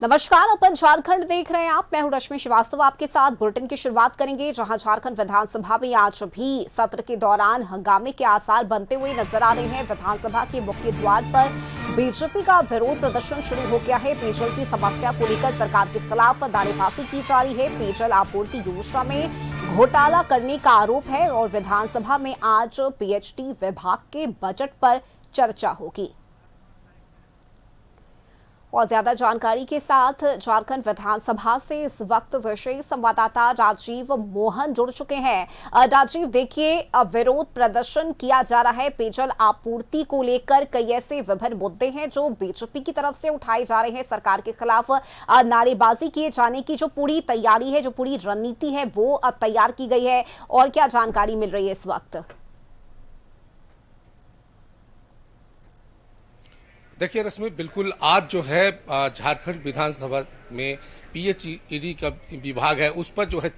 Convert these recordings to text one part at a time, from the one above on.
नमस्कार, अपन झारखंड देख रहे हैं आप। मैं हूं रश्मि श्रीवास्तव। आपके साथ बुलेटिन की शुरुआत करेंगे, जहां झारखंड विधानसभा में आज भी सत्र के दौरान हंगामे के आसार बनते हुए नजर आ रहे हैं। विधानसभा के मुख्य द्वार पर बीजेपी का विरोध प्रदर्शन शुरू हो गया है। पेयजल की समस्या को लेकर सरकार के खिलाफ नारेबाजी की जा रही है। पेयजल आपूर्ति योजना में घोटाला करने का आरोप है और विधानसभा में आज पीएचडी विभाग के बजट पर चर्चा होगी। और ज्यादा जानकारी के साथ झारखंड विधानसभा से इस वक्त विशेष संवाददाता राजीव मोहन जुड़ चुके हैं। राजीव, देखिए, विरोध प्रदर्शन किया जा रहा है पेयजल आपूर्ति को लेकर। कई ऐसे विभिन्न मुद्दे हैं जो बीजेपी की तरफ से उठाए जा रहे हैं। सरकार के खिलाफ नारेबाजी किए जाने की जो पूरी तैयारी है, जो पूरी रणनीति है, वो तैयार की गई है। और क्या जानकारी मिल रही है इस वक्त? देखिए रश्मि, बिल्कुल आज जो है झारखंड विधानसभा में पीएचईडी का विभाग है उस पर जो है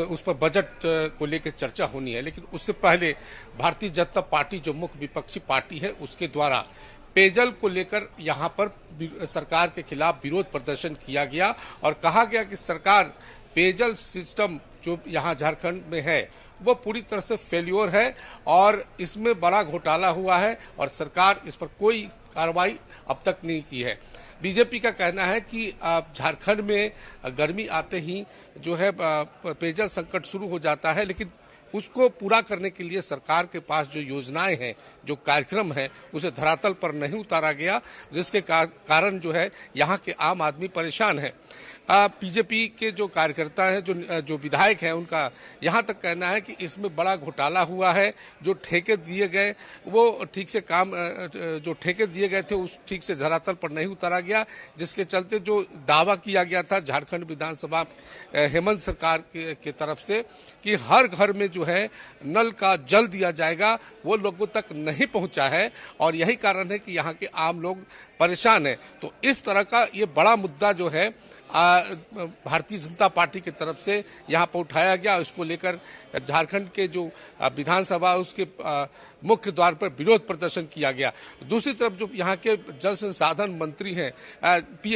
उस पर बजट को लेकर चर्चा होनी है। लेकिन उससे पहले भारतीय जनता पार्टी जो मुख्य विपक्षी पार्टी है उसके द्वारा पेयजल को लेकर यहां पर सरकार के खिलाफ विरोध प्रदर्शन किया गया और कहा गया कि सरकार पेयजल सिस्टम जो यहाँ झारखंड में है वो पूरी तरह से फेल्योर है और इसमें बड़ा घोटाला हुआ है और सरकार इस पर कोई कार्रवाई अब तक नहीं की है। बीजेपी का कहना है कि झारखंड में गर्मी आते ही जो है पेयजल संकट शुरू हो जाता है, लेकिन उसको पूरा करने के लिए सरकार के पास जो योजनाएं हैं, जो कार्यक्रम है, उसे धरातल पर नहीं उतारा गया, जिसके कारण जो है यहाँ के आम आदमी परेशान है। बीजेपी के जो कार्यकर्ता हैं, जो विधायक हैं, उनका यहाँ तक कहना है कि इसमें बड़ा घोटाला हुआ है। जो ठेके दिए गए वो ठीक से जो ठेके दिए गए थे उस ठीक से धरातल पर नहीं उतारा गया, जिसके चलते जो दावा किया गया था झारखंड विधानसभा हेमंत सरकार के तरफ से कि हर घर में जो है नल का जल दिया जाएगा, वो लोगों तक नहीं पहुंचा है और यही कारण है कि यहाँ के आम लोग परेशान हैं। तो इस तरह का ये बड़ा मुद्दा जो है भारतीय जनता पार्टी की तरफ से यहाँ पर उठाया गया। इसको लेकर झारखंड के जो विधानसभा उसके मुख्य द्वार पर विरोध प्रदर्शन किया गया। दूसरी तरफ जो यहाँ के जल संसाधन मंत्री हैं,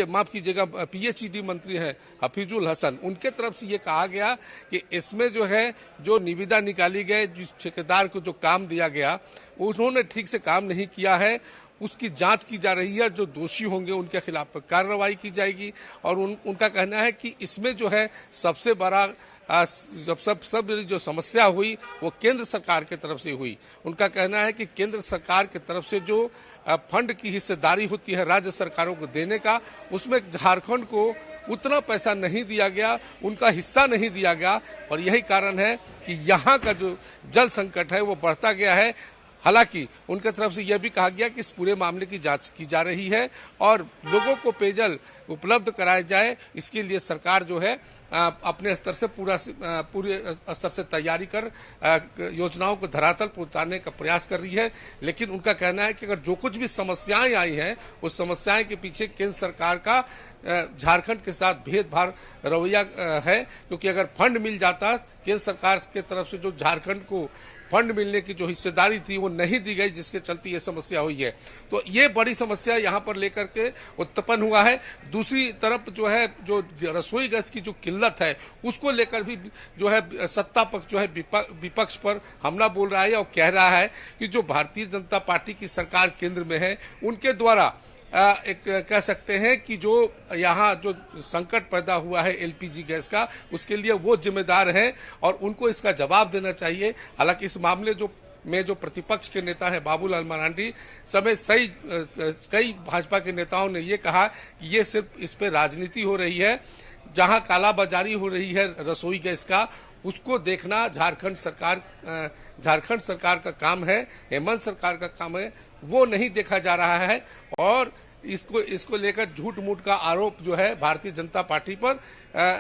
माफ कीजिएगा, पीएचईडी मंत्री हैं हफीजुल हसन, उनके तरफ से ये कहा गया कि इसमें जो है जो निविदा निकाली गई, जिस ठेकेदार को जो काम दिया गया उन्होंने ठीक से काम नहीं किया है, उसकी जांच की जा रही है। जो दोषी होंगे उनके खिलाफ कार्रवाई की जाएगी और उनका कहना है कि इसमें जो है सबसे बड़ा सब जो समस्या हुई वो केंद्र सरकार की तरफ से हुई। उनका कहना है कि केंद्र सरकार की तरफ से जो फंड की हिस्सेदारी होती है राज्य सरकारों को देने का, उसमें झारखंड को उतना पैसा नहीं दिया गया, उनका हिस्सा नहीं दिया गया और यही कारण है कि यहाँ का जो जल संकट है वो बढ़ता गया है। हालांकि उनके तरफ से यह भी कहा गया कि इस पूरे मामले की जांच की जा रही है और लोगों को पेयजल उपलब्ध कराया जाए, इसके लिए सरकार जो है अपने स्तर से पूरे स्तर से तैयारी कर योजनाओं को धरातल पर उतारने का प्रयास कर रही है। लेकिन उनका कहना है कि अगर जो कुछ भी समस्याएं आई हैं उस समस्याएं के पीछे केंद्र सरकार का झारखंड के साथ भेदभाव रवैया है, क्योंकि अगर फंड मिल जाता केंद्र सरकार के तरफ से, जो झारखंड को फंड मिलने की जो हिस्सेदारी थी वो नहीं दी गई, जिसके चलते ये समस्या हुई है। तो ये बड़ी समस्या यहाँ पर लेकर के उत्पन्न हुआ है। दूसरी तरफ जो है जो रसोई गैस की जो किल्लत है उसको लेकर भी जो है सत्ता पक्ष जो है विपक्ष पर हमला बोल रहा है और कह रहा है कि जो भारतीय जनता पार्टी की सरकार केंद्र में है उनके द्वारा एक कह सकते हैं कि जो यहाँ जो संकट पैदा हुआ है एलपीजी गैस का, उसके लिए वो जिम्मेदार हैं और उनको इसका जवाब देना चाहिए। हालांकि इस मामले में जो प्रतिपक्ष के नेता हैं बाबूलाल मरांडी समेत कई भाजपा के नेताओं ने ये कहा कि ये सिर्फ इस पे राजनीति हो रही है। जहां कालाबाजारी हो रही है रसोई गैस का, उसको देखना झारखंड सरकार का काम है, हेमंत सरकार का काम है, वो नहीं देखा जा रहा है और इसको लेकर झूठ मूठ का आरोप जो है भारतीय जनता पार्टी पर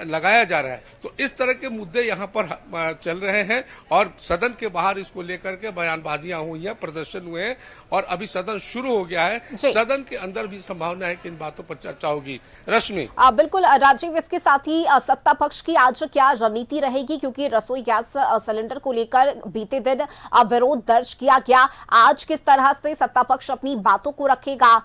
लगाया जा रहा है। तो इस तरह के मुद्दे यहाँ पर चल रहे हैं और सदन के बाहर इसको लेकर के बयानबाजियां हुई हैं, प्रदर्शन हुए हैं और अभी सदन शुरू हो गया है। सदन के अंदर भी संभावना है कि इन बातों पर चर्चा होगी। रश्मि, बिल्कुल राजीव, इसके साथ ही सत्ता पक्ष की आज क्या रणनीति रहेगी, क्योंकि रसोई गैस सिलेंडर को लेकर बीते दिन विरोध दर्ज किया गया, आज किस तरह से सत्ता पक्ष अपनी बातों को रखेगा?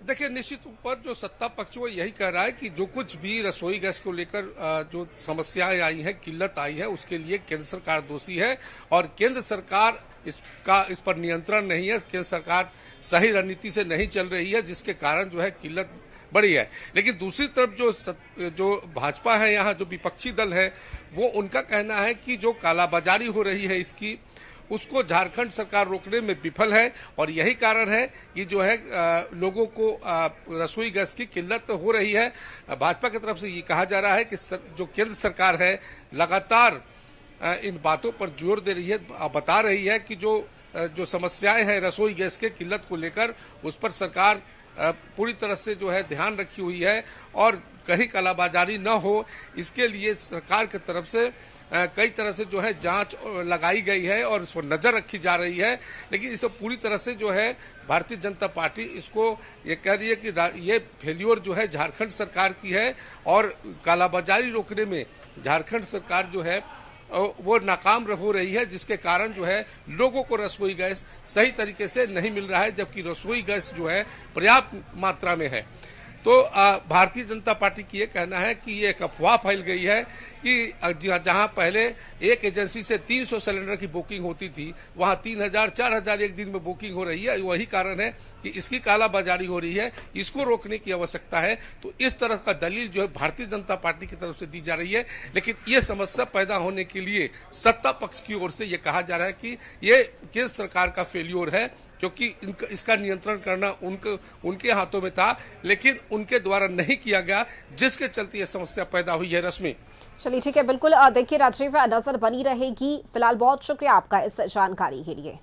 देखिए, निश्चित रूप पर जो सत्ता पक्ष वो यही कह रहा है कि जो कुछ भी रसोई गैस को लेकर जो समस्याएं आई हैं, किल्लत आई है, उसके लिए केंद्र सरकार दोषी है और केंद्र सरकार इस पर नियंत्रण नहीं है। केंद्र सरकार सही रणनीति से नहीं चल रही है, जिसके कारण जो है किल्लत बढ़ी है। लेकिन दूसरी तरफ जो भाजपा है, यहाँ जो विपक्षी दल है, वो उनका कहना है कि जो कालाबाजारी हो रही है इसकी, उसको झारखंड सरकार रोकने में विफल है और यही कारण है कि जो है लोगों को रसोई गैस की किल्लत हो रही है। भाजपा की तरफ से ये कहा जा रहा है कि जो केंद्र सरकार है लगातार इन बातों पर जोर दे रही है, बता रही है कि जो समस्याएं हैं रसोई गैस के किल्लत को लेकर, उस पर सरकार पूरी तरह से जो है ध्यान रखी हुई है और कहीं कालाबाजारी न हो, इसके लिए सरकार की तरफ से कई तरह से जो है जांच लगाई गई है और इस पर नजर रखी जा रही है। लेकिन इसे पूरी तरह से जो है भारतीय जनता पार्टी इसको ये कह रही है कि ये फेल्योर जो है झारखंड सरकार की है और कालाबाजारी रोकने में झारखंड सरकार जो है वो नाकाम हो रही है, जिसके कारण जो है लोगों को रसोई गैस सही तरीके से नहीं मिल रहा है, जबकि रसोई गैस जो है पर्याप्त मात्रा में है। तो भारतीय जनता पार्टी की ये कहना है कि ये एक अफवाह फैल गई है कि जहां पहले एक एजेंसी से 300 सिलेंडर की बुकिंग होती थी, वहां 3000 4000 एक दिन में बुकिंग हो रही है। वही कारण है कि इसकी कालाबाजारी हो रही है, इसको रोकने की आवश्यकता है। तो इस तरह का दलील जो है भारतीय जनता पार्टी की तरफ से दी जा रही है। लेकिन ये समस्या पैदा होने के लिए सत्ता पक्ष की ओर से ये कहा जा रहा है कि ये केंद्र सरकार का फेल्योर है, क्योंकि इसका नियंत्रण करना उनके हाथों में था, लेकिन उनके द्वारा नहीं किया गया, जिसके चलते यह समस्या पैदा हुई है। रश्मि, चलिए ठीक है, बिल्कुल देखिए राजीव, नजर बनी रहेगी। फिलहाल बहुत शुक्रिया आपका इस जानकारी के लिए।